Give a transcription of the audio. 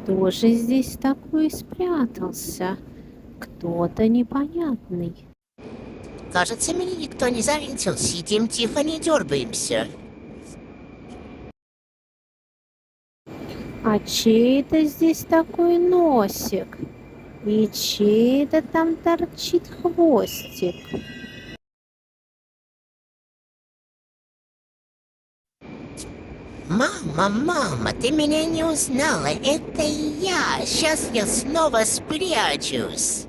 Кто же здесь такой спрятался? Кто-то непонятный. Кажется, меня никто не заметил. Сидим тихо, не дергаемся. А чей это здесь такой носик? И чей это там торчит хвостик? Мама, ты меня не узнала. Это я. Сейчас я снова спрячусь.